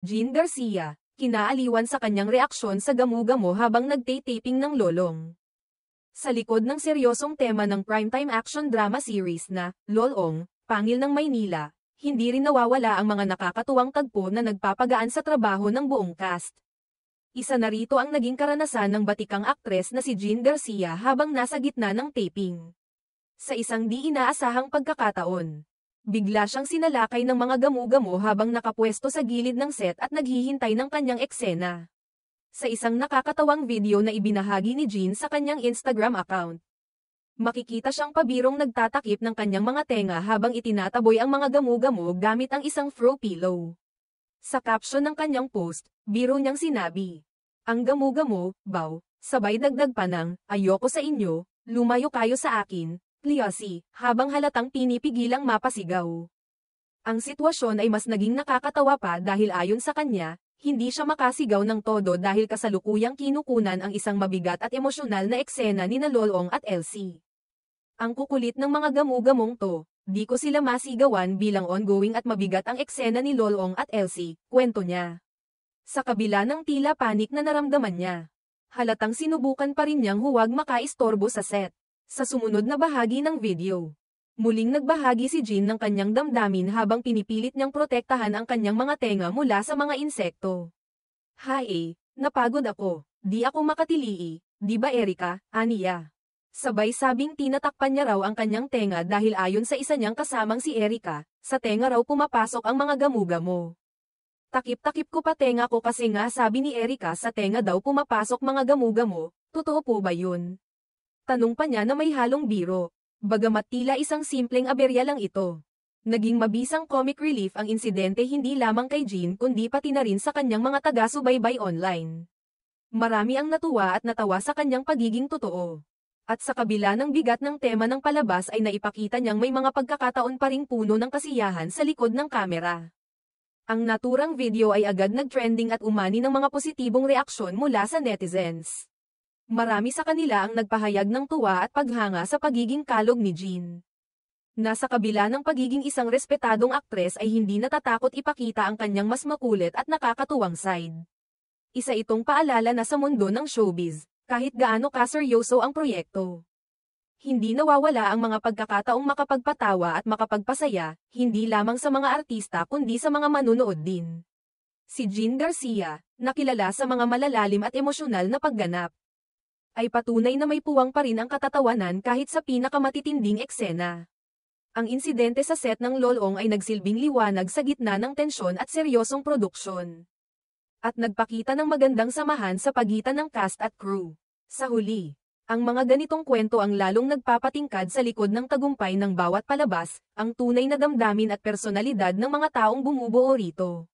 Jean Garcia, kinaaliwan sa kanyang reaksyon sa gamu-gamo habang nagtay-taping ng Lolong. Sa likod ng seryosong tema ng primetime action drama series na Lolong, Pangil ng Maynila, hindi rin nawawala ang mga nakakatuwang tagpo na nagpapagaan sa trabaho ng buong cast. Isa na rito ang naging karanasan ng batikang aktres na si Jean Garcia habang nasa gitna ng taping. Sa isang di inaasahang pagkakataon, bigla siyang sinalakay ng mga gamu-gamo habang nakapwesto sa gilid ng set at naghihintay ng kanyang eksena. Sa isang nakakatawang video na ibinahagi ni Jean sa kanyang Instagram account, makikita siyang pabirong nagtatakip ng kanyang mga tenga habang itinataboy ang mga gamu-gamo gamit ang isang throw pillow. Sa caption ng kanyang post, biro niyang sinabi, "Ang gamu-gamo, baw," sabay dagdag pa ng, "Ayoko sa inyo, lumayo kayo sa akin, Cleosi," habang halatang pinipigilang mapasigaw. Ang sitwasyon ay mas naging nakakatawa pa dahil ayon sa kanya, hindi siya makasigaw ng todo dahil kasalukuyang kinukunan ang isang mabigat at emosyonal na eksena ni Lolong at Elsie. "Ang kukulit ng mga gamu-gamong to, di ko sila masigawan bilang ongoing at mabigat ang eksena ni Lolong at Elsie," kwento niya. Sa kabila ng tila panik na naramdaman niya, halatang sinubukan pa rin niyang huwag makaistorbo sa set. Sa sumunod na bahagi ng video, muling nagbahagi si Jean ng kanyang damdamin habang pinipilit niyang protektahan ang kanyang mga tenga mula sa mga insekto. "Hae, napagod ako, di ako makatilii, di ba Erika?" aniya. Sabay sabing tinatakpan niya raw ang kanyang tenga dahil ayon sa isa niyang kasamang si Erika, sa tenga raw pumapasok ang mga gamu-gamo. "Takip-takip ko pa tenga ko kasi nga sabi ni Erika sa tenga daw pumapasok mga gamu-gamo, totoo po ba yun?" Tanong pa niya na may halong biro. Bagamat tila isang simpleng aberya lang ito, naging mabisang comic relief ang insidente hindi lamang kay Jean kundi pati na rin sa kanyang mga taga-subaybay online. Marami ang natuwa at natawa sa kanyang pagiging totoo. At sa kabila ng bigat ng tema ng palabas ay naipakita niyang may mga pagkakataon pa ring puno ng kasiyahan sa likod ng kamera. Ang naturang video ay agad nag-trending at umani ng mga positibong reaksyon mula sa netizens. Marami sa kanila ang nagpahayag ng tuwa at paghanga sa pagiging kalog ni Jean. Nasa kabila ng pagiging isang respetadong aktres ay hindi natatakot ipakita ang kanyang mas makulit at nakakatuwang side. Isa itong paalala na sa mundo ng showbiz, kahit gaano kaseryoso ang proyekto, hindi nawawala ang mga pagkakataong makapagpatawa at makapagpasaya, hindi lamang sa mga artista kundi sa mga manunood din. Si Jean Garcia, nakilala sa mga malalalim at emosyonal na pagganap, ay patunay na may puwang pa rin ang katatawanan kahit sa pinakamatitinding eksena. Ang insidente sa set ng Lolong ay nagsilbing liwanag sa gitna ng tensyon at seryosong produksyon. At nagpakita ng magandang samahan sa pagitan ng cast at crew. Sa huli, ang mga ganitong kwento ang lalong nagpapatingkad sa likod ng tagumpay ng bawat palabas, ang tunay na damdamin at personalidad ng mga taong bumubuo rito.